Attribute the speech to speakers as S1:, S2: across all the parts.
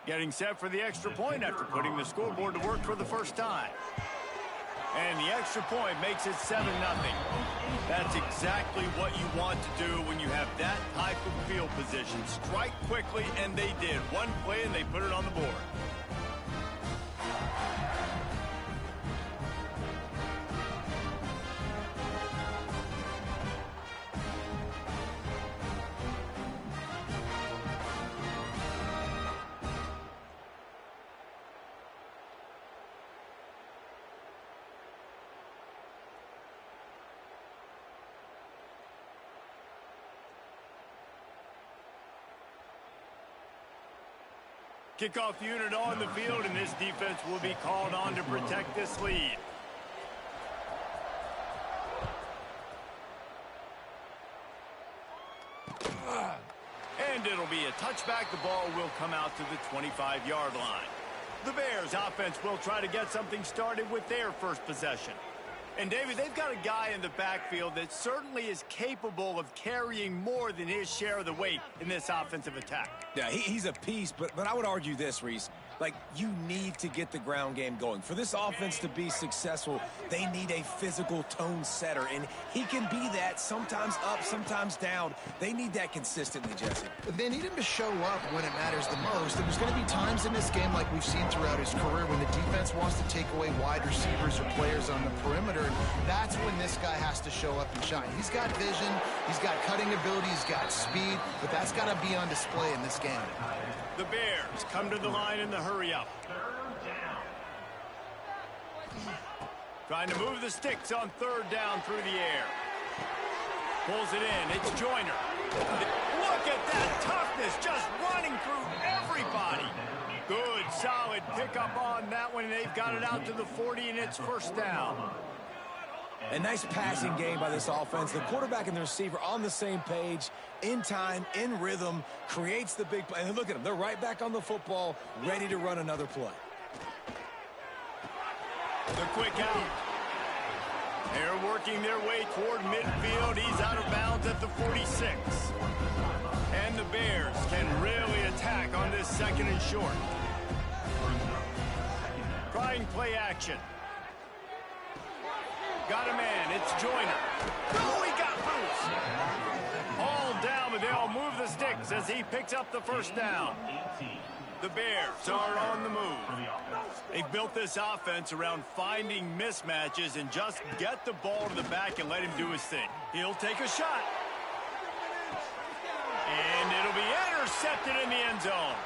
S1: Getting set for the extra point after putting the scoreboard to work for the first time. And the extra point makes it 7-0. That's exactly what you want to do when you have that type of field position. Strike quickly, and they did. One play, and they put it on the board. Kickoff unit on the field, and this defense will be called on to protect this lead. And it'll be a touchback. The ball will come out to the 25-yard line. The Bears offense will try to get something started with their first possession. And, David, they've got a guy in the backfield that certainly is capable of carrying more than his share of the weight in this offensive attack.
S2: Yeah, he's a piece, but I would argue this, Reese. Like, you need to get the ground game going. For this offense to be successful, they need a physical tone setter, and he can be that, sometimes up, sometimes down. They need that consistently, Jesse.
S3: They need him to show up when it matters the most. There's going to be times in this game, like we've seen throughout his career, when the defense wants to take away wide receivers or players on the perimeter, and that's when this guy has to show up and shine. He's got vision, he's got cutting ability, he's got speed, but that's got to be on display in this game.
S1: The Bears come to the line in the hurry-up. Trying to move the sticks on third down through the air. Pulls it in. It's Joyner. Look at that toughness, just running through everybody. Good, solid pickup on that one, and they've got it out to the 40, and it's first down.
S2: A nice passing game by this offense. The quarterback and the receiver on the same page, in time, in rhythm, creates the big play. And look at them. They're right back on the football, ready to run another play.
S1: The quick out. They're working their way toward midfield. He's out of bounds at the 46. And the Bears can really attack on this second and short. Trying play action. Got a man. It's Joyner. Oh, he got loose. All down, but they'll move the sticks as he picks up the first down. The Bears are on the move. They've built this offense around finding mismatches and just get the ball to the back and let him do his thing. He'll take a shot. And it'll be intercepted in the end zone.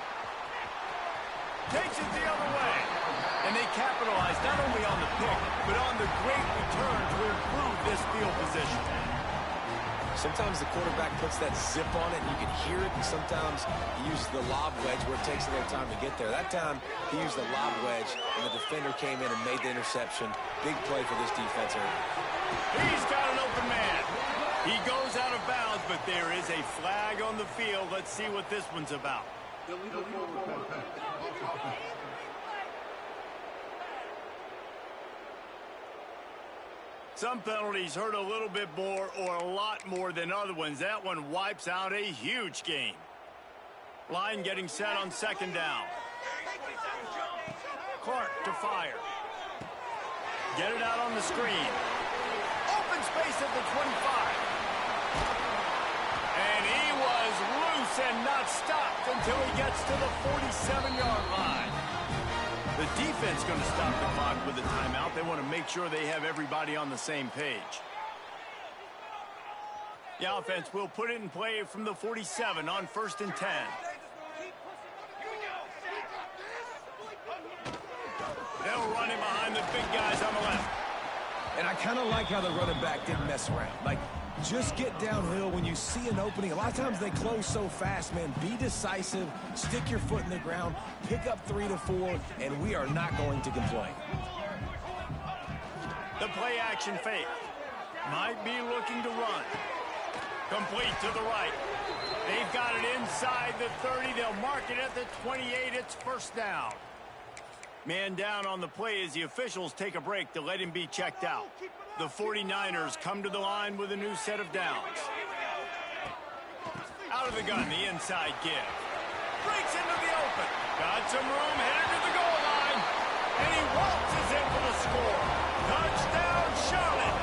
S1: Takes it the other way. And they capitalize not only on the pick, but on the great return to improve this field position.
S2: Sometimes the quarterback puts that zip on it, and you can hear it, and sometimes he uses the lob wedge where it takes a little time to get there. That time, he used the lob wedge, and the defender came in and made the interception. Big play for this defense here.
S1: He's got an open man. He goes out of bounds, but there is a flag on the field. Let's see what this one's about. Some penalties hurt a little bit more or a lot more than other ones. That one wipes out a huge game. Line getting set on second down. Clark to fire. Get it out on the screen. Open space at the 25. And he was loose and not stopped until he gets to the 47-yard line. The defense going to stop the clock with a timeout. They want to make sure they have everybody on the same page. The offense will put it in play from the 47 on 1st and 10. They'll run him behind the big guys on the left.
S2: And I kind of like how the running back didn't mess around. Like, just get downhill when you see an opening. A lot of times they close so fast, man. Be decisive, stick your foot in the ground, pick up 3 to 4, and we are not going to complain.
S1: The play action fake. Might be looking to run. Complete to the right. They've got it inside the 30. They'll mark it at the 28. It's first down. Man down on the play as the officials take a break to let him be checked out. The 49ers come to the line with a new set of downs. Out of the gun, the inside give. Breaks into the open. Got some room, headed to the goal line. And he waltzes in for the score. Touchdown, Charlotte.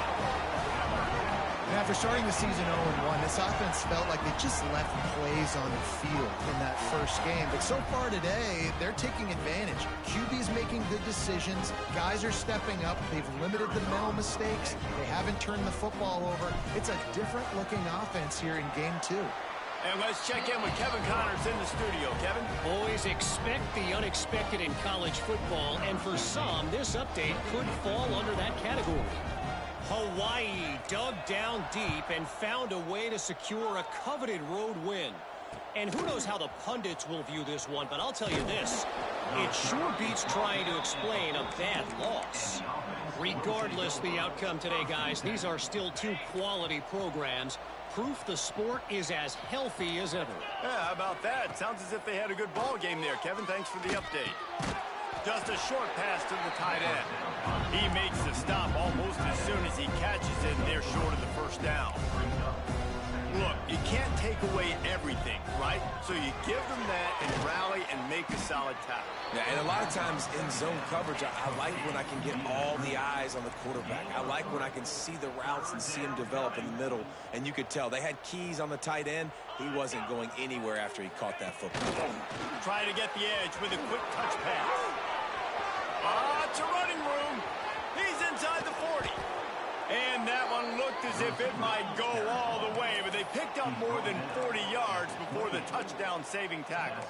S3: And after starting the season 0-1, this offense felt like they just left plays on the field in that first game. But so far today, they're taking advantage. QB's making good decisions. Guys are stepping up. They've limited the mental mistakes. They haven't turned the football over. It's a different-looking offense here in Game 2.
S1: And let's check in with Kevin Connors in the studio. Kevin?
S4: Always expect the unexpected in college football, and for some, this update could fall under that category. Hawaii dug down deep and found a way to secure a coveted road win. And who knows how the pundits will view this one, but I'll tell you this. It sure beats trying to explain a bad loss. Regardless the outcome today, guys, these are still two quality programs. Proof the sport is as healthy as ever.
S1: Yeah, how about that? Sounds as if they had a good ball game there. Kevin, thanks for the update. Just a short pass to the tight end. He makes the stop almost as soon as he catches it, and they're short of the first down. Look, you can't take away everything, right? So you give them that and rally and make a solid tackle.
S2: Yeah, and a lot of times in zone coverage, I like when I can get all the eyes on the quarterback. I like when I can see the routes and see him develop in the middle. And you could tell they had keys on the tight end. He wasn't going anywhere after he caught that football.
S1: Try to get the edge with a quick touch pass. It's a running room. He's inside the 40. And that one looked as if it might go all the way, but they picked up more than 40 yards before the touchdown-saving tackle.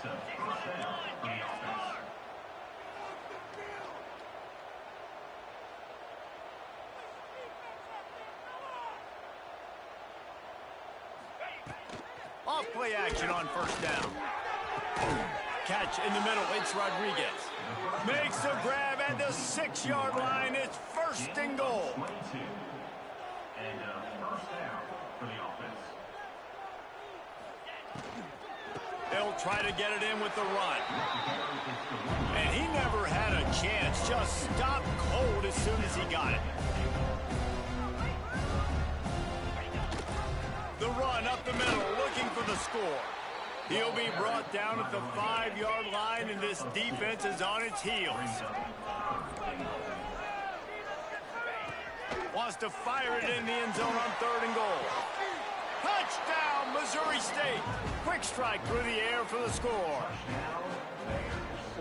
S1: Off-play action on first down. Catch in the middle, it's Rodriguez. Makes a grab at the 6-yard line. It's first and goal. They'll try to get it in with the run. And he never had a chance. Just stopped cold as soon as he got it. The run up the middle, looking for the score. He'll be brought down at the 5-yard line, and this defense is on its heels. Wants to fire it in the end zone on 3rd and goal. Touchdown, Missouri State. Quick strike through the air for the score.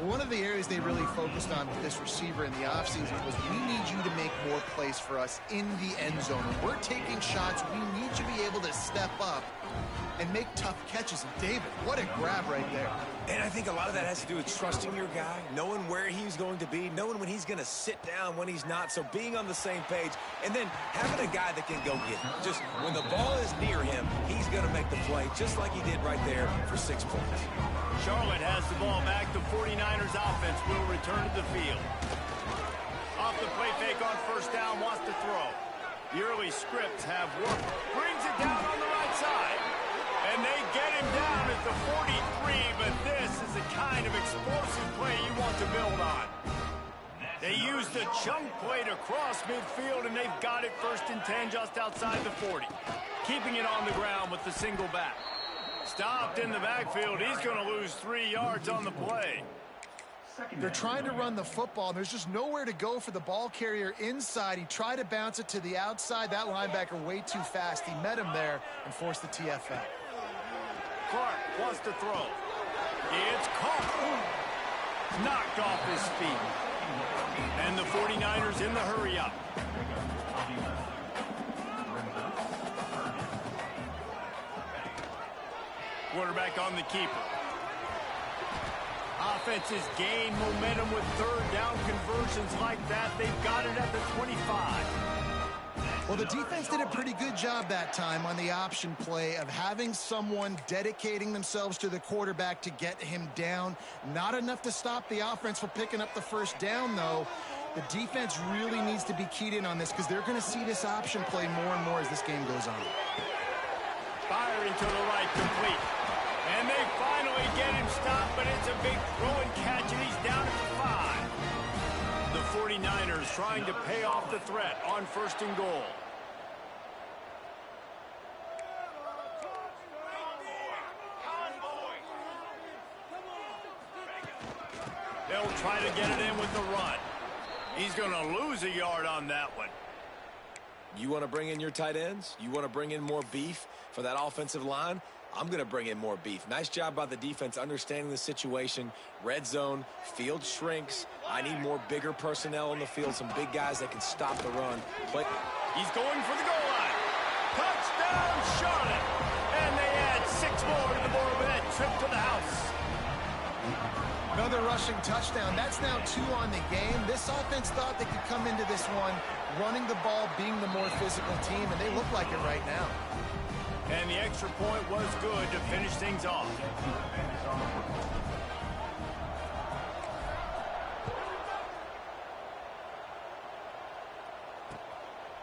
S3: One of the areas they really focused on with this receiver in the offseason was we need you to make more plays for us in the end zone. When we're taking shots, we need you to be able to step up and make tough catches. And David, what a grab right there.
S2: And I think a lot of that has to do with trusting your guy, knowing where he's going to be, knowing when he's going to sit down, when he's not. So being on the same page, and then having a guy that can go get it. Just when the ball is near him, he's going to make the play, just like he did right there for 6 points.
S1: Charlotte has the ball back. The 49ers offense will return to the field. Off the play fake on first down, wants to throw. The early scripts have worked. Brings it down on the right side. And they get him down at the 43, but this is the kind of explosive play you want to build on. They used a chunk play to cross midfield, and they've got it 1st and 10 just outside the 40. Keeping it on the ground with the single back. Stopped in the backfield. He's going to lose 3 yards on the play.
S3: They're trying to run the football. There's just nowhere to go for the ball carrier inside. He tried to bounce it to the outside. That linebacker way too fast. He met him there and forced the TFL.
S1: Clark wants to throw. It's caught. Knocked off his feet. And the 49ers in the hurry-up. Quarterback on the keeper. Offenses gain momentum with 3rd down conversions like that. They've got it at the 25.
S3: Well, the defense did a pretty good job that time on the option play of having someone dedicating themselves to the quarterback to get him down. Not enough to stop the offense from picking up the first down, though. The defense really needs to be keyed in on this because they're going to see this option play more and more as this game goes on.
S1: Firing to the right, complete. And they finally get him stopped, but it's a big throw and catch, and he's down at the 5. The 49ers trying to pay off the threat on 1st and goal. They'll try to get it in with the run. He's going to lose a yard on that one.
S2: You want to bring in your tight ends? You want to bring in more beef for that offensive line? I'm going to bring in more beef. Nice job by the defense understanding the situation. Red zone, field shrinks. I need more bigger personnel on the field, some big guys that can stop the run.
S1: He's going for the goal line. Touchdown, Charlotte. And they add 6 more to the board with that trip to the house.
S3: Another rushing touchdown. That's now 2 on the game. This offense thought they could come into this one running the ball, being the more physical team, and they look like it right now.
S1: And the extra point was good to finish things off.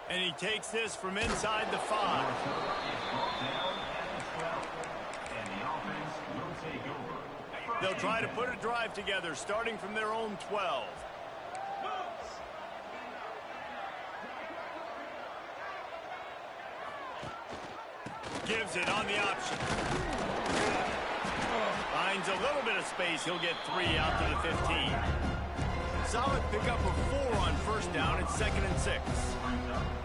S1: And he takes this from inside the 5. They'll try to put a drive together, starting from their own 12. Gives it on the option. Finds a little bit of space. He'll get 3 out to the 15. Solid pickup of 4 on first down. It's 2nd and 6.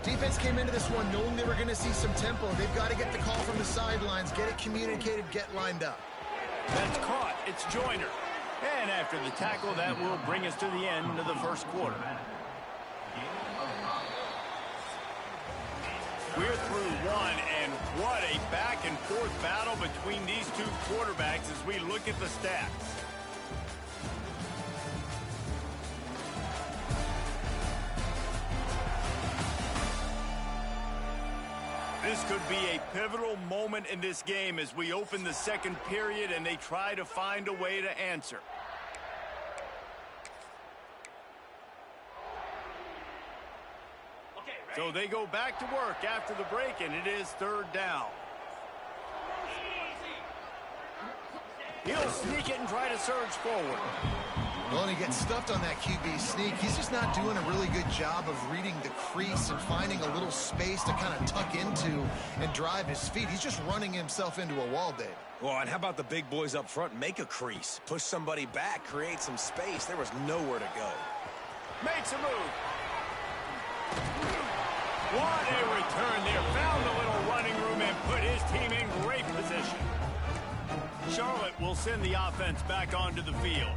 S3: Defense came into this one knowing they were going to see some tempo. They've got to get the call from the sidelines, get it communicated, get lined up.
S1: That's caught. It's Joyner. And after the tackle, that will bring us to the end of the first quarter. We're through one, and what a back-and-forth battle between these two quarterbacks as we look at the stats. This could be a pivotal moment in this game as we open the second period and they try to find a way to answer. So they go back to work after the break, and it is 3rd down. He'll sneak it and try to surge forward.
S3: Well, and he gets stuffed on that QB sneak. He's just not doing a really good job of reading the crease and finding a little space to kind of tuck into and drive his feet. He's just running himself into a wall, Dave.
S2: Well, and how about the big boys up front? Make a crease. Push somebody back. Create some space. There was nowhere to go.
S1: Makes a move. What a return there. Found a little running room and put his team in great position. Charlotte will send the offense back onto the field.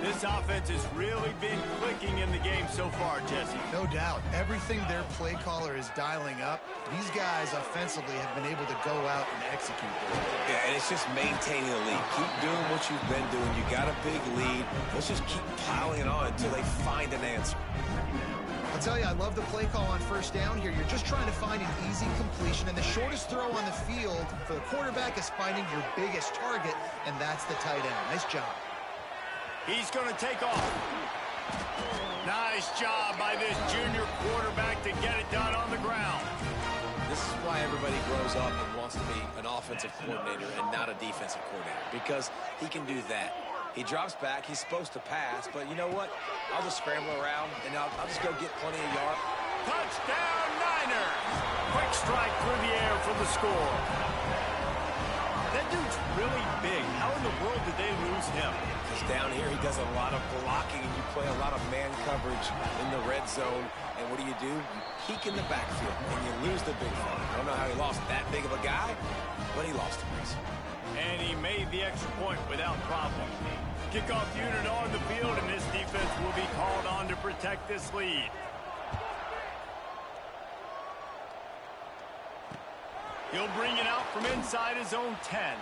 S1: This offense has really been clicking in the game so far, Jesse.
S3: No doubt. Everything their play caller is dialing up, these guys offensively have been able to go out and execute.
S2: Yeah, and it's just maintaining the lead. Keep doing what you've been doing. You got a big lead. Let's just keep piling it on until they find an answer.
S3: I'll tell you, I love the play call on first down here. You're just trying to find an easy completion, and the shortest throw on the field for the quarterback is finding your biggest target, and that's the tight end. Nice job.
S1: He's going to take off. Nice job by this junior quarterback to get it done on the ground.
S2: This is why everybody grows up and wants to be an offensive coordinator and not a defensive coordinator, because he can do that. He drops back. He's supposed to pass, but you know what? I'll just scramble around, and I'll just go get plenty of yards.
S1: Touchdown, Niners! Quick strike through the air for the score. That dude's really big. How in the world did they lose him?
S2: Because down here he does a lot of blocking, and you play a lot of man coverage in the red zone. And what do? You peek in the backfield, and you lose the big fella. I don't know how he lost that big of a guy, but he lost him.
S1: And he made the extra point without problem. Kickoff unit on the field, and this defense will be called on to protect this lead. He'll bring it out from inside his own 10.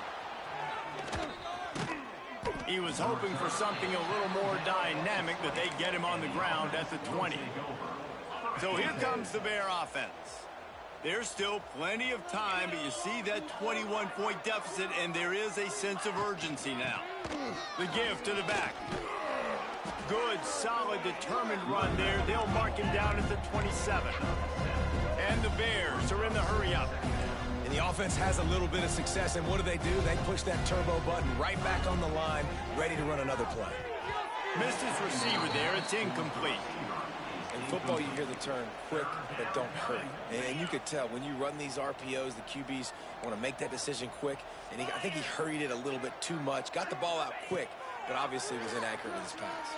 S1: He was hoping for something a little more dynamic, that they get him on the ground at the 20. So here comes the Bear offense. There's still plenty of time, but you see that 21-point deficit, and there is a sense of urgency now. The give to the back. Good, solid, determined run there. They'll mark him down at the 27. And the Bears are in the hurry-up.
S2: And the offense has a little bit of success, and what do? They push that turbo button right back on the line, ready to run another play.
S1: Missed his receiver there. It's incomplete.
S2: In football, you hear the term quick, but don't hurry. And you could tell when you run these RPOs, the QBs want to make that decision quick. And I think he hurried it a little bit too much, got the ball out quick, but obviously was inaccurate with his pass.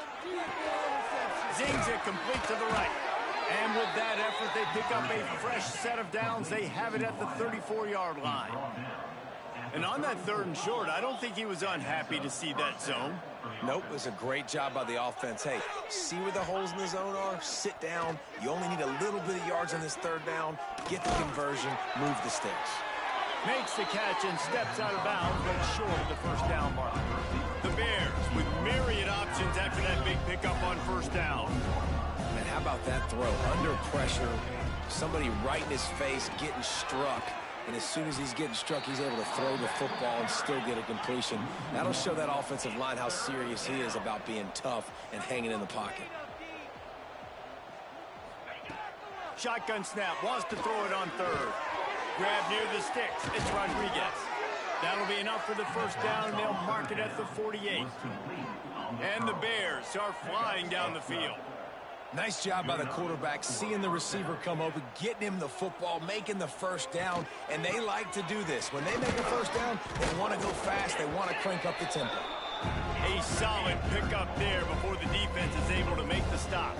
S1: Zings it complete to the right. And with that effort, they pick up a fresh set of downs. They have it at the 34-yard line. And on that 3rd and short, I don't think he was unhappy to see that zone.
S2: Nope, it was a great job by the offense. Hey, see where the holes in the zone are? Sit down. You only need a little bit of yards on this 3rd down. Get the conversion, move the sticks.
S1: Makes the catch and steps out of bounds, but short of the 1st down mark. The Bears with myriad options after that big pickup on 1st down.
S2: And how about that throw? Under pressure, somebody right in his face getting struck. And as soon as he's getting struck, he's able to throw the football and still get a completion. That'll show that offensive line how serious he is about being tough and hanging in the pocket.
S1: Shotgun snap, wants to throw it on 3rd. Grab near the sticks, it's Rodriguez. That'll be enough for the 1st down, and they'll mark it at the 48. And the Bears are flying down the field.
S2: Nice job by the quarterback, seeing the receiver come open, getting him the football, making the 1st down, and they like to do this. When they make a 1st down, they want to go fast, they want to crank up the tempo.
S1: A solid pickup there before the defense is able to make the stop.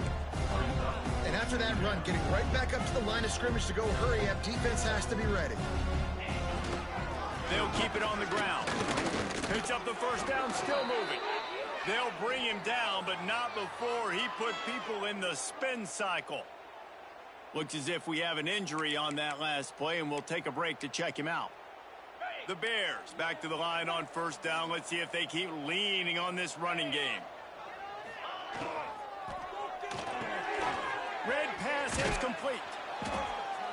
S3: And after that run, getting right back up to the line of scrimmage to go hurry up, defense has to be ready.
S1: They'll keep it on the ground. Picks up the 1st down, still moving. They'll bring him down, but not before he put people in the spin cycle. Looks as if we have an injury on that last play, and we'll take a break to check him out. The Bears back to the line on 1st down. Let's see if they keep leaning on this running game. Red pass hits complete.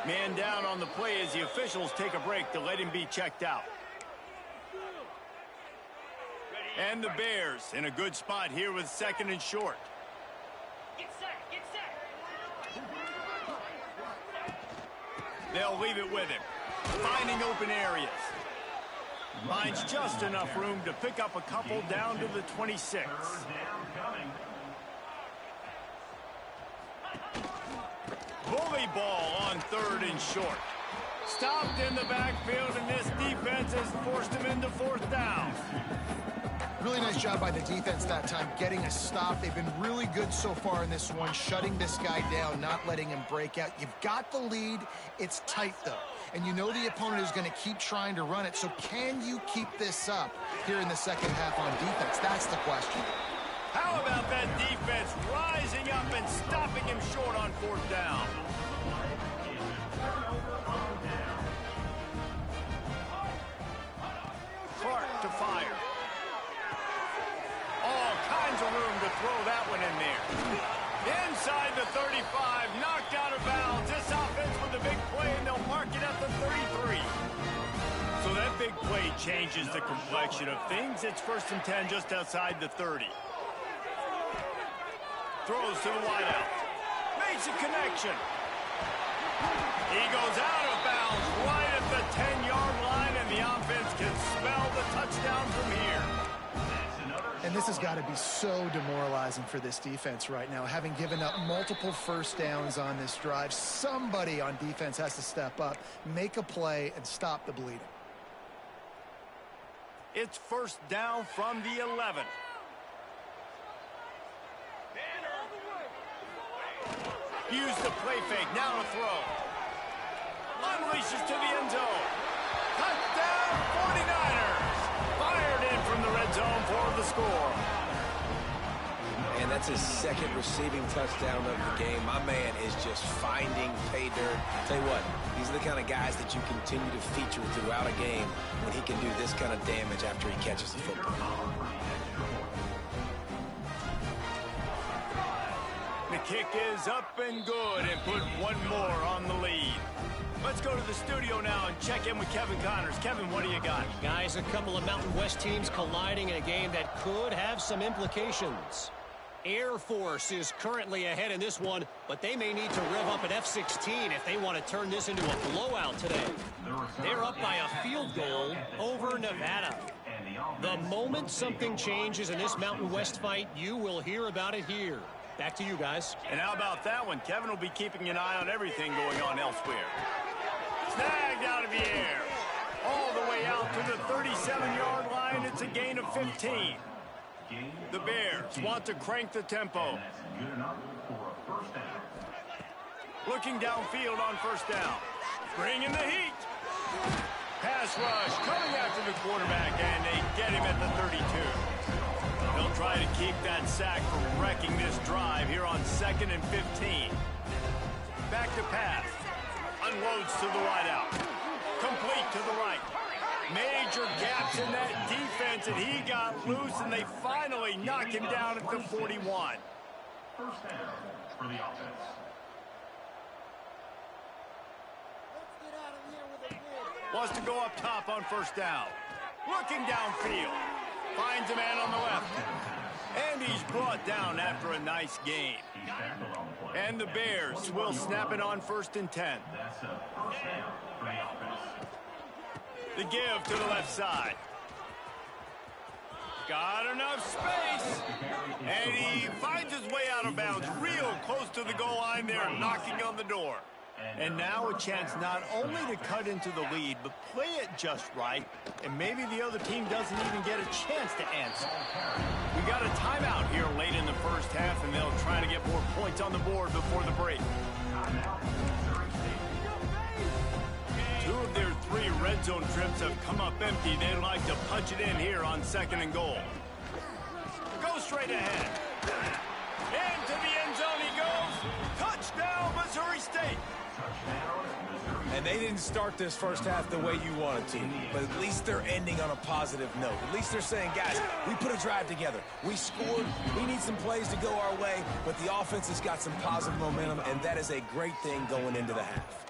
S1: Man down on the play as the officials take a break to let him be checked out. And the Bears in a good spot here with 2nd and short.
S5: Get set.
S1: They'll leave it with him. Finding open areas. Finds just enough room to pick up a couple down to the 26. Bully ball on 3rd and short. Stopped in the backfield, and this defense has forced him into 4th down.
S3: Really nice job by the defense that time, getting a stop. They've been really good so far in this one, shutting this guy down, not letting him break out. You've got the lead. It's tight, though. And you know the opponent is going to keep trying to run it. So can you keep this up here in the 2nd half on defense? That's the question.
S1: How about that defense rising up and stopping him short on 4th down? Clark to fire. All kinds of room to throw that one in there. Inside the 35, knocked out of bounds. This offense with a big play, and they'll mark it at the 33. So that big play changes the complexion of things. It's 1st and 10 just outside the 30. Throws to the wideout. Makes a connection. He goes out of bounds right at the 10-yard line, and the offense can smell the touchdown from here.
S3: And this has got to be so demoralizing for this defense right now. Having given up multiple 1st downs on this drive, somebody on defense has to step up, make a play, and stop the bleeding.
S1: It's 1st down from the 11. Use the play fake, now to throw. Unleashes to the end zone. Touchdown, 49ers. Fired in from the red zone for the score.
S2: And that's his 2nd receiving touchdown of the game. My man is just finding pay dirt. Tell you what, these are the kind of guys that you continue to feature throughout a game when he can do this kind of damage after he catches the football.
S1: The kick is up and good, and put one more on the lead. Let's go to the studio now and check in with Kevin Connors. Kevin, what do you got?
S4: Guys, a couple of Mountain West teams colliding in a game that could have some implications. Air Force is currently ahead in this one, but they may need to rev up an F-16 if they want to turn this into a blowout today. They're up by a field goal over Nevada. The moment something changes in this Mountain West fight, you will hear about it here. Back to you guys.
S1: And how about that one? Kevin will be keeping an eye on everything going on elsewhere. Snagged out of the air. All the way out to the 37-yard line. It's a gain of 15. The Bears want to crank the tempo. Looking downfield on first down. Bringing the heat. Pass rush coming after the quarterback, and they get him at the 32. They'll try to keep that sack from wrecking this drive here on 2nd and 15. Back to pass. Unloads to the wide out. Complete to the right. Major gaps in that defense, and he got loose, and they finally knock him down at the 41.
S6: First down for the offense.
S1: Wants to go up top on first down. Looking downfield. Finds a man on the left. And he's brought down after a nice gain. And the Bears will snap it on 1st and 10.
S6: That's a first down for the offense.
S1: The give to the left side. Got enough space. And he finds his way out of bounds real close to the goal line there, knocking on the door. And now a chance not only to cut into the lead, but play it just right, and maybe the other team doesn't even get a chance to answer. We got a timeout here late in the first half, and they'll try to get more points on the board before the break. 2 of their 3 red zone trips have come up empty. They'd like to punch it in here on 2nd and goal. Go straight ahead. Into the end zone he goes. Touchdown, Missouri State.
S2: And they didn't start this first half the way you wanted to, but at least they're ending on a positive note. At least they're saying, guys, we put a drive together. We scored. We need some plays to go our way, but the offense has got some positive momentum, and that is a great thing going into the half.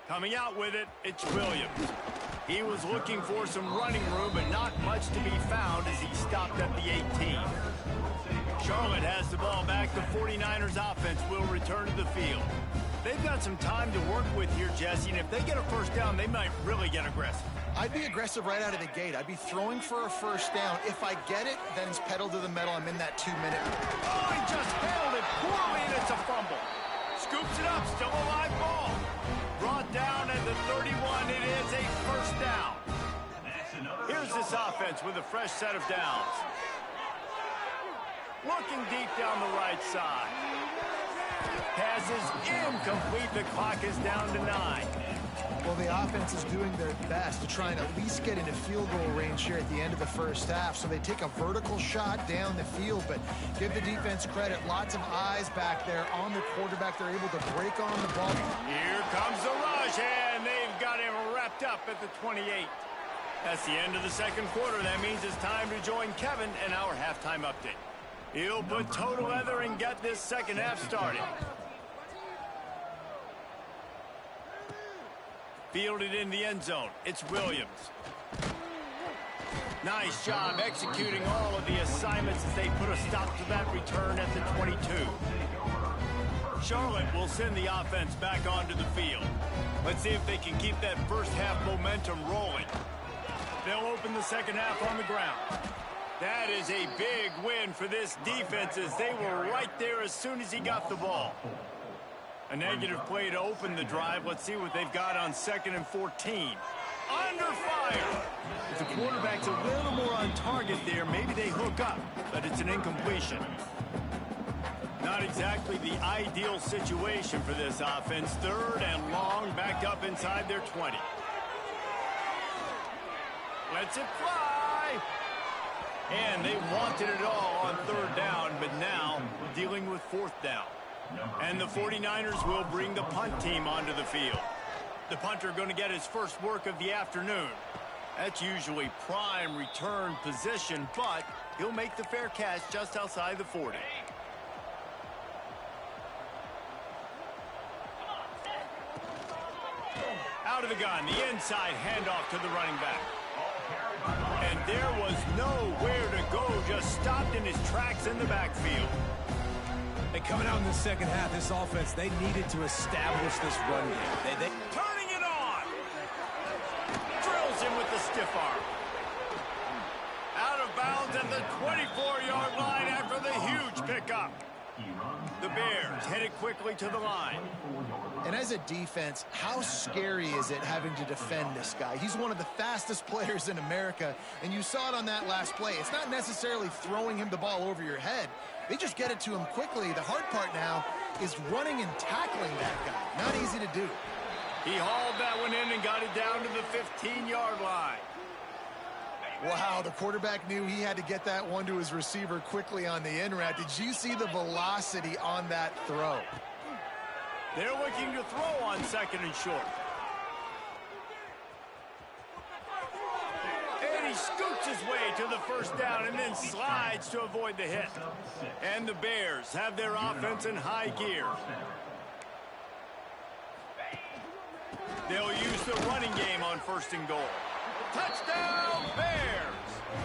S1: Coming out with it, it's Williams. He was looking for some running room, but not much to be found as he stopped at the 18. Charlotte has the ball back. The 49ers offense will return to the field. They've got some time to work with here, Jesse, and if they get a first down, they might really get aggressive.
S3: I'd be aggressive right out of the gate. I'd be throwing for a first down. If I get it, then it's pedal to the metal. I'm in that 2-minute.
S1: Oh, he just handled it poorly, and it's a fumble. Scoops it up, still a live ball. Brought down at the 31. It is a first down. Here's this offense with a fresh set of downs. Looking deep down the right side. Pass is incomplete. The clock is down to 9.
S3: Well, the offense is doing their best to try and at least get into field goal range here at the end of the first half. So they take a vertical shot down the field, but give the defense credit. Lots of eyes back there on the quarterback. They're able to break on the ball.
S1: Here comes the rush, and they've got him wrapped up at the 28. That's the end of the second quarter. That means it's time to join Kevin and our halftime update. He'll put toe to leather and get this second half started. Fielded in the end zone. It's Williams. Nice job executing all of the assignments as they put a stop to that return at the 22. Charlotte will send the offense back onto the field. Let's see if they can keep that first half momentum rolling. They'll open the second half on the ground. That is a big win for this defense as they were right there as soon as he got the ball. A negative play to open the drive. Let's see what they've got on 2nd and 14. Under fire. If the quarterback's a little more on target there, maybe they hook up, but it's an incompletion. Not exactly the ideal situation for this offense. 3rd and long, backed up inside their 20. Lets it fly. And they wanted it all on 3rd down, but now dealing with 4th down. And the 49ers will bring the punt team onto the field. The punter going to get his first work of the afternoon. That's usually prime return position, but he'll make the fair catch just outside the 40. Out of the gun, the inside handoff to the running back. And there was nowhere to go, just stopped in his tracks in the backfield.
S2: And coming out in the second half, this offense, they needed to establish this run game.
S1: Turning it on! Drills him with the stiff arm. Out of bounds at the 24-yard line after the huge pickup. The Bears headed quickly to the line.
S3: And as a defense, how scary is it having to defend this guy? He's one of the fastest players in America, and you saw it on that last play. It's not necessarily throwing him the ball over your head. They just get it to him quickly. The hard part now is running and tackling that guy. Not easy to do.
S1: He hauled that one in and got it down to the 15-yard line.
S3: Wow, the quarterback knew he had to get that one to his receiver quickly on the in route. Did you see the velocity on that throw?
S1: They're looking to throw on 2nd and short. And he scoots his way to the first down and then slides to avoid the hit. And the Bears have their offense in high gear. They'll use the running game on 1st and goal. Touchdown, Bears!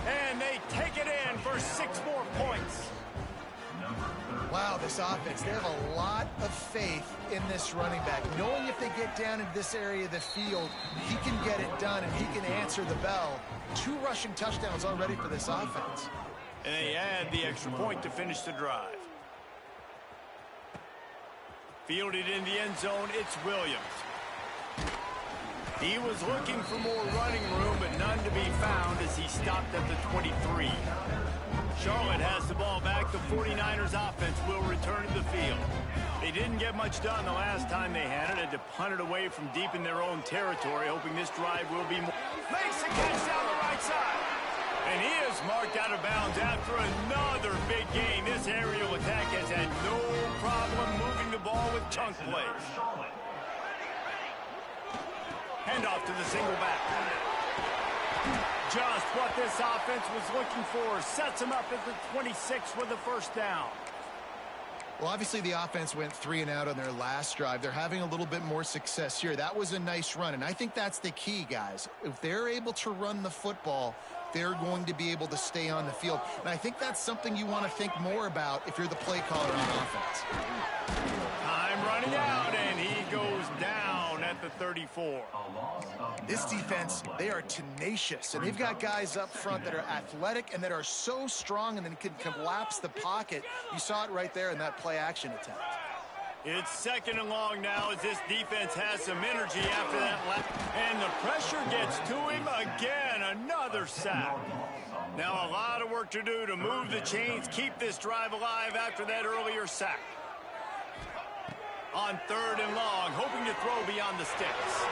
S1: And they take it in for 6 more points.
S3: Wow, this offense, they have a lot of faith in this running back. Knowing if they get down into this area of the field, he can get it done and he can answer the bell. 2 rushing touchdowns already for this offense.
S1: And they add the extra point to finish the drive. Fielded in the end zone, it's Williams. He was looking for more running room, but none to be found as he stopped at the 23. Charlotte has the ball back. The 49ers offense will return to the field. They didn't get much done the last time they had it. Had to punt it away from deep in their own territory, hoping this drive will be more. Makes the catch down the right side. And he is marked out of bounds after another big gain. This aerial attack has had no problem moving the ball with chunk plays. Handoff to the single back. Just what this offense was looking for. Sets him up at the 26 for the first down.
S3: Well, obviously the offense went 3 and out on their last drive. They're having a little bit more success here. That was a nice run, and I think that's the key, guys. If they're able to run the football, they're going to be able to stay on the field. And I think that's something you want to think more about if you're the play caller on offense.
S1: Time running out, and he goes down at the 34.
S3: This defense, they are tenacious, and they've got guys up front that are athletic and that are so strong and then can collapse the pocket. You saw it right there in that play-action attempt.
S1: It's 2nd and long now as this defense has some energy after that lap. And the pressure gets to him again. Another sack. Now a lot of work to do to move the chains, keep this drive alive after that earlier sack. On 3rd and long, hoping to throw beyond the sticks.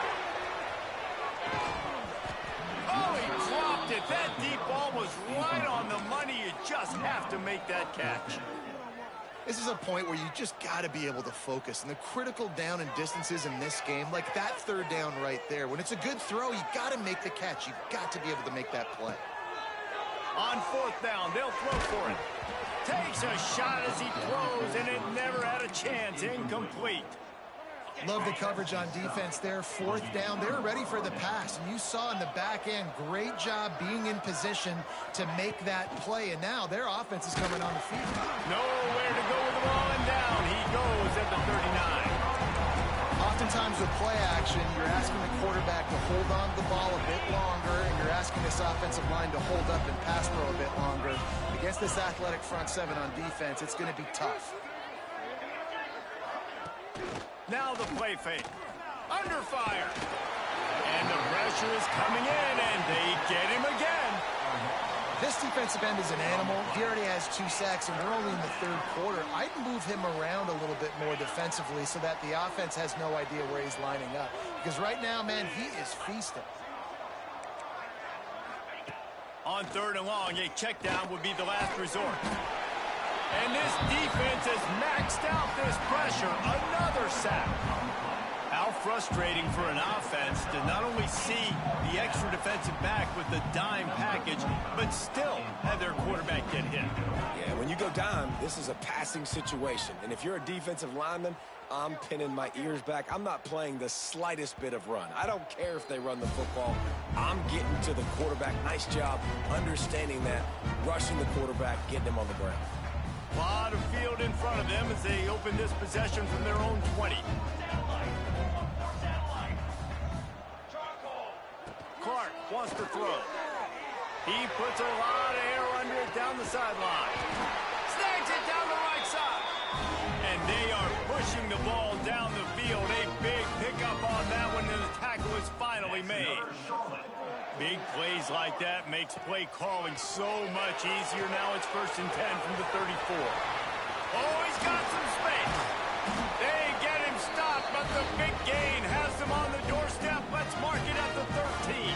S1: Oh, he dropped it. That deep ball was right on the money. You just have to make that catch.
S3: This is a point where you just got to be able to focus. And the critical down and distances in this game, like that 3rd down right there, when it's a good throw, you got to make the catch. You've got to be able to make that play.
S1: On 4th down, they'll throw for it. Takes a shot as he throws, and it never had a chance. Incomplete.
S3: Love the coverage on defense there. 4th down, they're ready for the pass. And you saw in the back end, great job being in position to make that play. And now their offense is coming on the field.
S1: Nowhere to go with the ball, and down he goes at the 39.
S3: Oftentimes with play action, you're asking the quarterback to hold on to the ball a bit longer, and you're asking this offensive line to hold up and pass pro a bit longer. Against this athletic front 7 on defense, it's going to be tough.
S1: Now the play fake. Under fire. And the pressure is coming in, and they get him again.
S3: This defensive end is an animal. He already has 2 sacks, and we're only in the 3rd quarter. I'd move him around a little bit more defensively so that the offense has no idea where he's lining up. Because right now, man, he is feasting.
S1: On 3rd and long, a check down would be the last resort. And this defense has maxed out this pressure. Another sack. How frustrating for an offense to not only see the extra defensive back with the dime package, but still have their quarterback get hit.
S2: Yeah, when you go dime, this is a passing situation. And if you're a defensive lineman, I'm pinning my ears back. I'm not playing the slightest bit of run. I don't care if they run the football. I'm getting to the quarterback. Nice job understanding that, rushing the quarterback, getting him on the ground.
S1: A lot of field in front of them as they open this possession from their own 20. Clark wants to throw. He puts a lot of air under it down the sideline. Snags it down the right side. They are pushing the ball down the field. A big pickup on that one, and the tackle is finally made. Big plays like that makes play calling so much easier. Now it's 1st and 10 from the 34. Oh, he's got some space. They get him stopped, but the big gain has them on the doorstep. Let's mark it at the 13.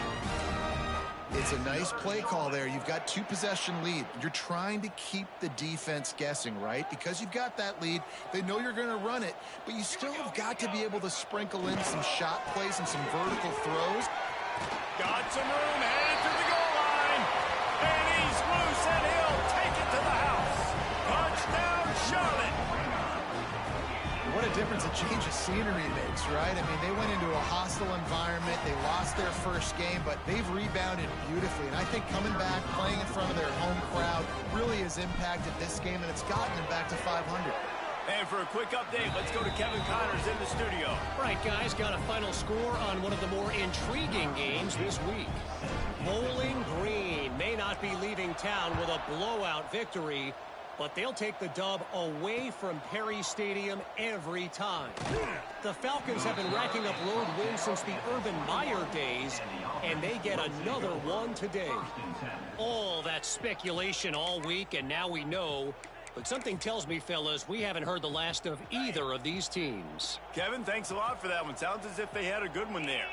S3: It's a nice play call there. You've got 2-possession lead. You're trying to keep the defense guessing, right? Because you've got that lead, they know you're going to run it, but you still have got to be able to sprinkle in some shot plays and some vertical throws.
S1: Got some room, headed to the goal line. And he's loose, and he'll take it to the house. Touchdown, Charlotte.
S3: What a difference a change of scenery makes, right? I mean, they went into a hostile environment. They lost their first game, but they've rebounded beautifully. And I think coming back, playing in front of their home crowd really has impacted this game, and it's gotten them back to 500.
S1: And for a quick update, let's go to Kevin Connors in the studio.
S4: Right, guys, got a final score on one of the more intriguing games this week. Bowling Green may not be leaving town with a blowout victory, but they'll take the dub away from Perry Stadium every time. The Falcons have been racking up road wins since the Urban Meyer days, and they get another one today. All that speculation all week, and now we know. But something tells me, fellas, we haven't heard the last of either of these teams.
S1: Kevin, thanks a lot for that one. Sounds as if they had a good one there.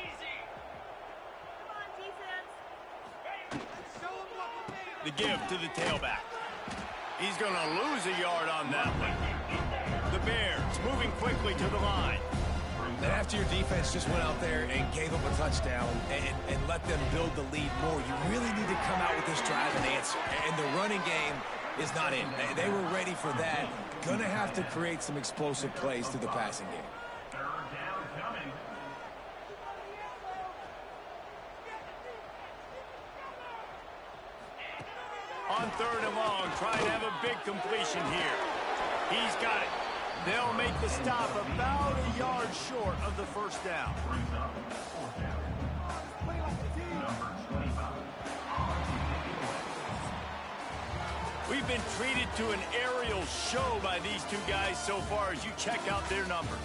S1: The give to the tailback. He's going to lose a yard on that one. The Bears moving quickly to the line.
S2: And after your defense just went out there and gave them a touchdown and let them build the lead more, you really need to come out with this drive and answer. And the running game is not in. They were ready for that. Going to have to create some explosive plays through the passing game.
S6: Third down coming.
S1: On 3rd and long, trying to have a big completion here. He's got it. They'll make the stop about a yard short of the 1st down.
S6: Brings up 4th down. Number 25.
S1: We've been treated to an aerial show by these two guys so far as you check out their numbers.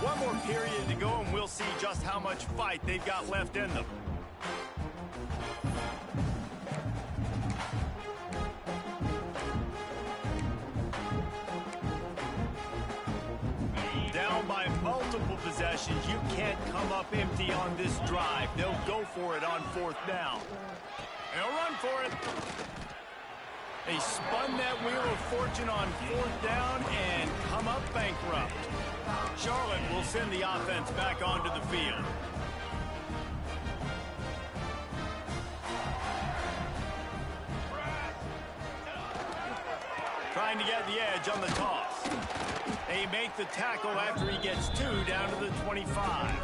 S1: One more period to go, and we'll see just how much fight they've got left in them. Down by multiple possessions, you can't come up empty on this drive. They'll go for it on 4th down. They'll run for it. They spun that wheel of fortune on 4th down and come up bankrupt. Charlotte will send the offense back onto the field. Trying to get the edge on the toss. They make the tackle after he gets 2 down to the 25.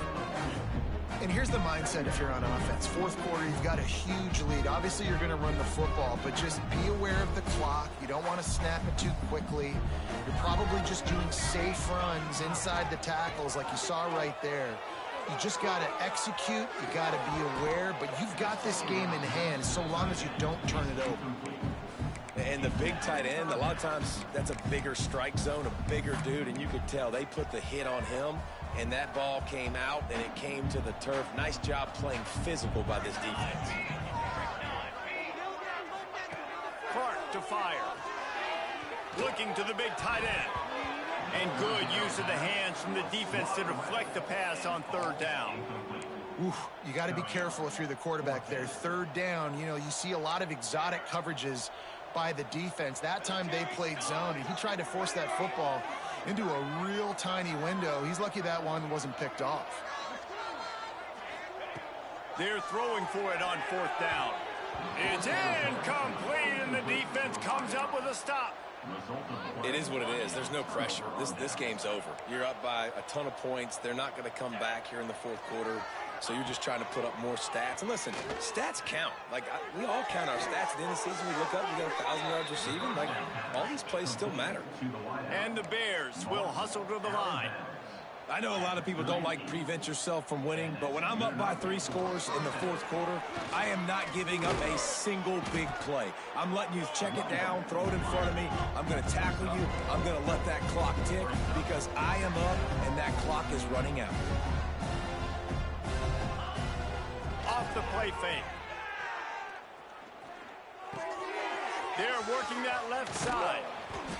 S3: And here's the mindset if you're on offense. 4th quarter, you've got a huge lead. Obviously, you're going to run the football, but just be aware of the clock. You don't want to snap it too quickly. You're probably just doing safe runs inside the tackles like you saw right there. You just got to execute. You got to be aware, but you've got this game in hand so long as you don't turn it over.
S2: And the big tight end, a lot of times that's a bigger strike zone, a bigger dude, and you could tell they put the hit on him, and that ball came out, and it came to the turf. Nice job playing physical by this defense.
S1: Clark to fire. Looking to the big tight end. And good use of the hands from the defense to deflect the pass on 3rd down.
S3: Oof, you got to be careful if you're the quarterback there. 3rd down, you know, you see a lot of exotic coverages by the defense. That time they played zone, and he tried to force that football into a real tiny window. He's lucky that one wasn't picked off.
S1: They're throwing for it on 4th down. It's incomplete, and the defense comes up with a stop.
S2: It is what it is. There's no pressure. This game's over. You're up by a ton of points. They're not going to come back here in the 4th quarter. So you're just trying to put up more stats. And listen, stats count. Like, we all count our stats. At the end of the season, we look up, we got 1,000 yards receiving. Like, all these plays still matter.
S1: And the Bears will hustle to the line.
S2: I know a lot of people don't like prevent yourself from winning, but when I'm up by 3 scores in the fourth quarter, I am not giving up a single big play. I'm letting you check it down, throw it in front of me. I'm going to tackle you. I'm going to let that clock tick because I am up and that clock is running out.
S1: Off the play fake. They're working that left side.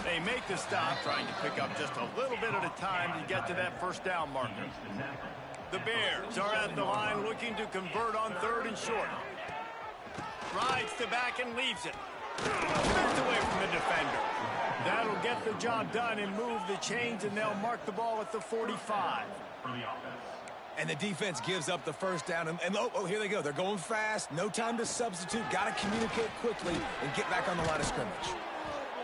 S1: They make the stop, trying to pick up just a little bit at a time to get to that first down marker. The Bears are at the line looking to convert on 3rd and short. Rides to back and leaves it. Stripped away from the defender. That'll get the job done and move the chains, and they'll mark the ball at the 45.
S2: And the defense gives up the first down. And oh, here they go. They're going fast. No time to substitute. Got to communicate quickly and get back on the line of scrimmage.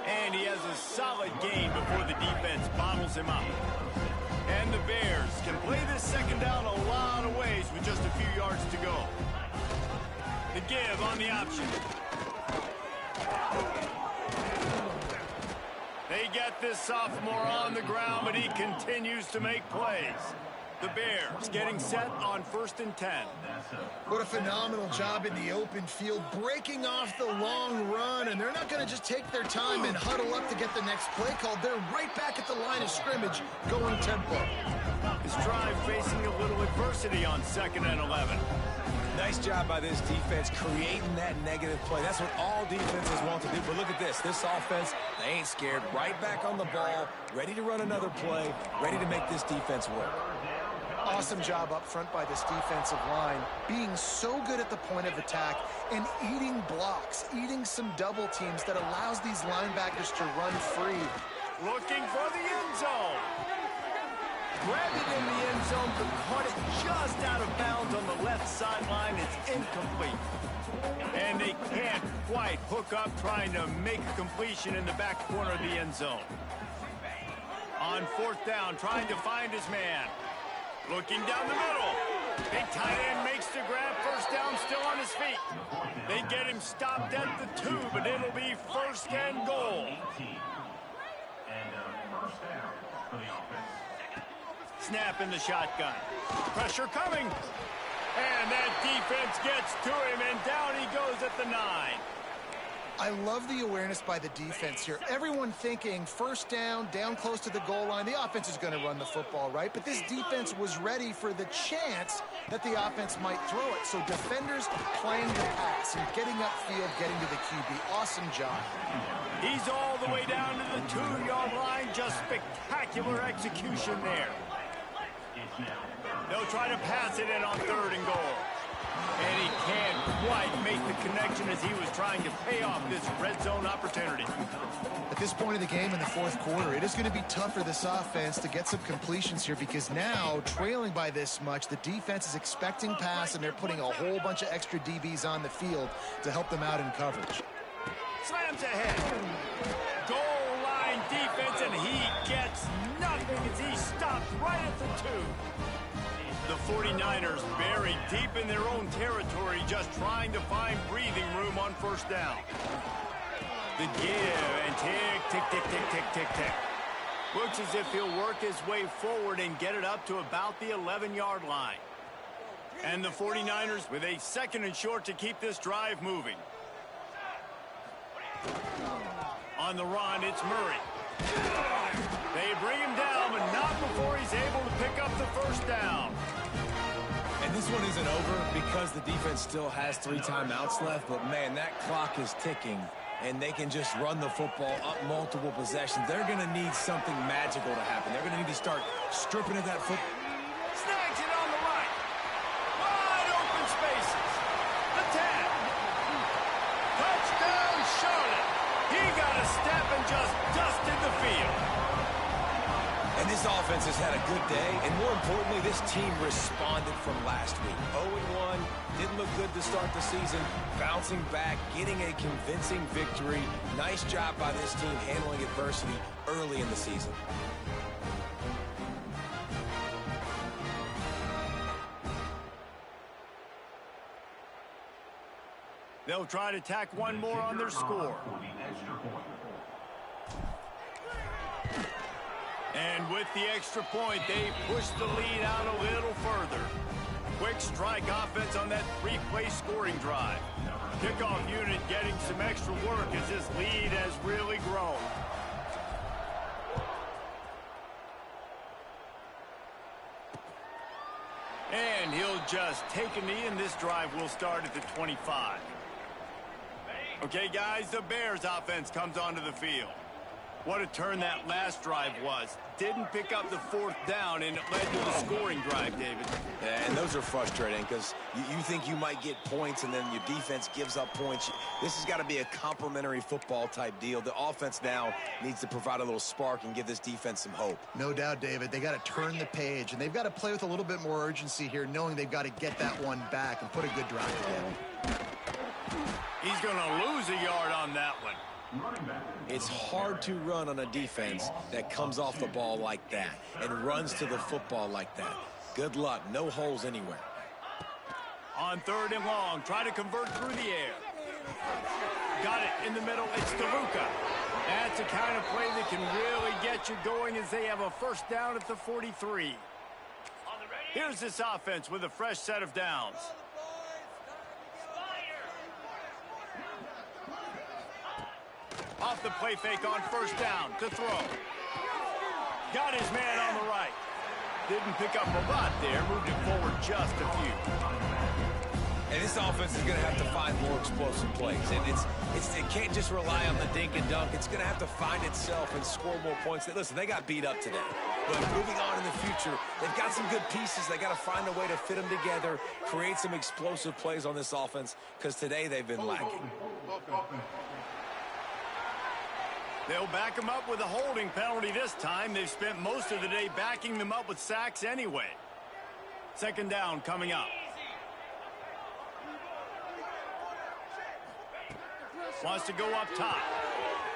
S1: And he has a solid gain before the defense bottles him up. And the Bears can play this second down a lot of ways with just a few yards to go. The give on the option. They get this sophomore on the ground, but he continues to make plays. The Bears getting set on 1st and 10.
S3: What a phenomenal job in the open field, breaking off the long run, and they're not going to just take their time and huddle up to get the next play called. They're right back at the line of scrimmage, going tempo.
S1: His drive facing a little adversity on 2nd and 11.
S2: Nice job by this defense creating that negative play. That's what all defenses want to do. But look at this. This offense, they ain't scared. Right back on the ball, ready to run another play, ready to make this defense work.
S3: Awesome job up front by this defensive line, being so good at the point of attack and eating blocks, eating some double teams that allows these linebackers to run free.
S1: Looking for the end zone. Grabbed it in the end zone, but caught it just out of bounds on the left sideline. It's incomplete. And they can't quite hook up trying to make a completion in the back corner of the end zone. On 4th down, trying to find his man. Looking down the middle. Big tight end makes the grab. First down, still on his feet. They get him stopped at the 2, but it'll be 1st and goal. Snap in the shotgun. Pressure coming. And that defense gets to him, and down he goes at the 9.
S3: I love the awareness by the defense here. Everyone thinking 1st down, down close to the goal line. The offense is going to run the football, right? But this defense was ready for the chance that the offense might throw it. So defenders playing the pass and getting upfield, getting to the QB. Awesome job.
S1: He's all the way down to the 2-yard line. Just spectacular execution there. They'll try to pass it in on 3rd and goal. And he can't quite make the connection as he was trying to pay off this red zone opportunity.
S3: At this point of the game in the 4th quarter, it is going to be tough for this offense to get some completions here because now, trailing by this much, the defense is expecting pass and they're putting a whole bunch of extra DBs on the field to help them out in coverage.
S1: Slams ahead. Goal line defense, and he gets nothing as he stopped right at the 2. The 49ers buried deep in their own territory, just trying to find breathing room on 1st down. The give, and tick, tick, tick, tick, tick, tick, tick. Looks as if he'll work his way forward and get it up to about the 11-yard line. And the 49ers with a 2nd and short to keep this drive moving. On the run, it's Murray. They bring him down, but not before he's able to pick up the 1st down.
S2: And this one isn't over because the defense still has 3 timeouts left, but man, that clock is ticking, and they can just run the football up multiple possessions. They're going to need something magical to happen. They're going to need to start stripping at that football.
S1: Snags it on the right. Wide open spaces. The 10. Touchdown, Charlotte. He got a step and just dusted the field.
S2: And this offense has had a good day, and more importantly, this team responded from last week. 0-1, didn't look good to start the season, bouncing back, getting a convincing victory. Nice job by this team handling adversity early in the season.
S1: They'll try to tack one more on their score. And with the extra point, they push the lead out a little further. Quick strike offense on that three-play scoring drive. Kickoff unit getting some extra work as this lead has really grown. And he'll just take a knee, and this drive will start at the 25. Okay, guys, the Bears offense comes onto the field. What a turn that last drive was. Didn't pick up the fourth down, and it led to the scoring drive, David.
S2: Yeah, and those are frustrating because you think you might get points, and then your defense gives up points. This has got to be a complimentary football type deal. The offense now needs to provide a little spark and give this defense some hope.
S3: No doubt, David. They got to turn the page, and they've got to play with a little bit more urgency here, knowing they've got to get that one back and put a good drive together.
S1: He's going to lose a yard on that one.
S2: It's hard to run on a defense that comes off the ball like that and runs to the football like that. Good luck. No holes anywhere.
S1: On 3rd and long, try to convert through the air. Got it in the middle. It's DROC. That's the kind of play that can really get you going as they have a first down at the 43. Here's this offense with a fresh set of downs. Off the play fake on first down to throw. Got his man on the right. Didn't pick up a lot there. Moved it forward just a few.
S2: And this offense is going to have to find more explosive plays. And it can't just rely on the dink and dunk. It's going to have to find itself and score more points. Listen, they got beat up today. But moving on in the future, they've got some good pieces. They got to find a way to fit them together, create some explosive plays on this offense, because today they've been lacking.
S1: They'll back them up with a holding penalty this time. They've spent most of the day backing them up with sacks anyway. 2nd down coming up. Wants to go up top.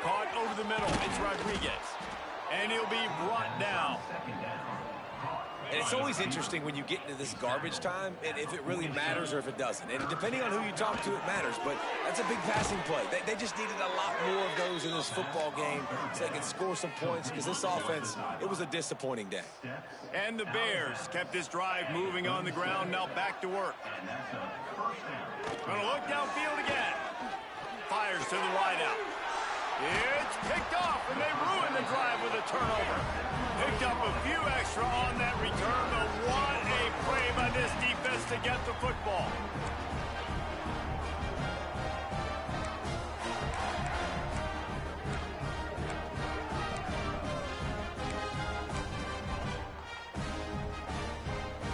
S1: Caught over the middle. It's Rodriguez. And he'll be brought down.
S2: And it's always interesting when you get into this garbage time, and if it really matters or if it doesn't. And depending on who you talk to, it matters. But that's a big passing play. They just needed a lot more of those in this football game so they could score some points, because this offense, it was a disappointing day.
S1: And the Bears kept this drive moving on the ground. Now back to work. Going to look downfield again. Fires to the wideout. It's picked off, and they ruin the drive with a turnover. Picked up a few extra on that return, but what a play by this defense to get the football.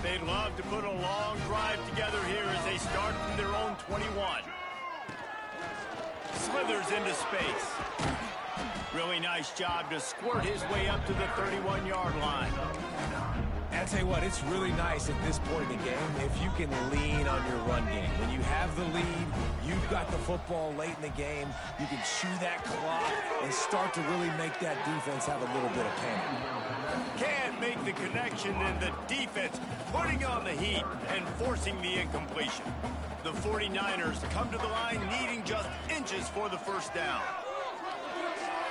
S1: They'd love to put a long drive together here as they start from their own 21. Slithers into space. Really nice job to squirt his way up to the 31-yard line.
S2: And I tell you what, it's really nice at this point in the game if you can lean on your run game. When you have the lead, you've got the football late in the game, you can chew that clock and start to really make that defense have a little bit of panic.
S1: Can't make the connection, and the defense putting on the heat and forcing the incompletion. The 49ers come to the line needing just inches for the first down.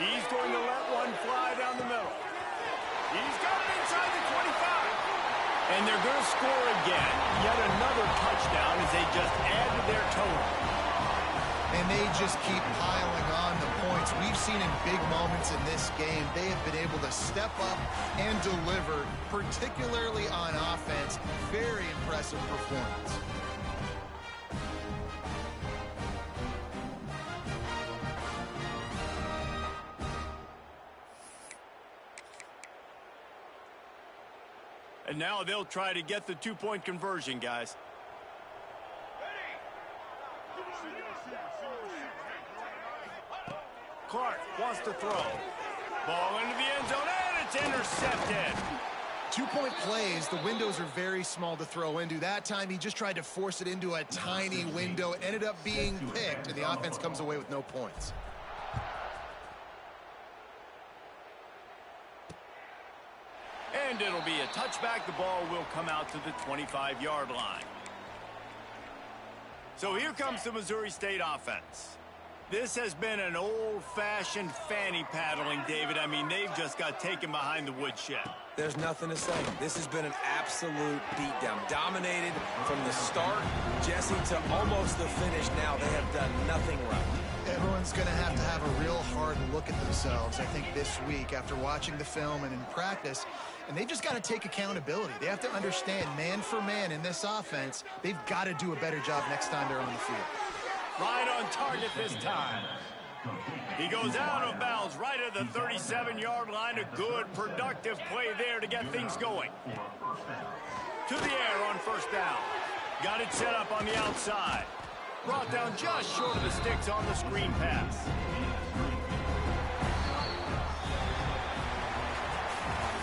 S1: He's going to let one fly down the middle. He's got it inside the 25. And they're going to score again. Yet another touchdown as they just add to their total.
S3: And they just keep piling on the points. We've seen in big moments in this game, they have been able to step up and deliver, particularly on offense. Very impressive performance.
S1: And now they'll try to get the two-point conversion, guys. Clark wants to throw. Ball into the end zone, and it's intercepted.
S3: Two-point plays, the windows are very small to throw into. That time, he just tried to force it into a tiny window. It ended up being picked, and the offense comes away with no points.
S1: And it'll be a touchback. The ball will come out to the 25-yard line. So here comes the Missouri State offense. This has been an old-fashioned fanny paddling, David. I mean, they've just got taken behind the woodshed.
S2: There's nothing to say. This has been an absolute beatdown. Dominated from the start, Jesse, to almost the finish now. They have done nothing right.
S3: Everyone's going to have a real hard look at themselves, I think, this week after watching the film and in practice. And they've just got to take accountability. They have to understand, man for man in this offense, they've got to do a better job next time they're on the field.
S1: Right on target this time. He goes out of bounds right at the 37-yard line. A good, productive play there to get things going. To the air on first down. Got it set up on the outside. Brought down just short of the sticks on the screen pass.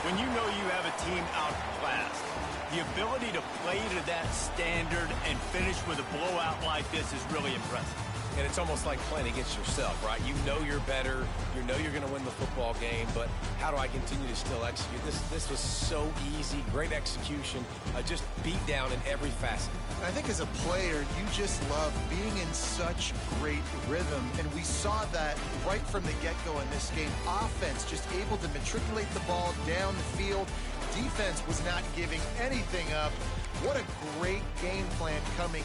S1: When you know you have a team outclassed, the ability to play to that standard and finish with a blowout like this is really impressive.
S2: And it's almost like playing against yourself, right? You know you're better. You know you're going to win the football game, but how do I continue to still execute? This was so easy. Great execution. Just beat down in every facet.
S3: I think as a player, you just love being in such great rhythm, and we saw that right from the get-go in this game. Offense just able to matriculate the ball down the field. Defense was not giving anything up. What a great game plan coming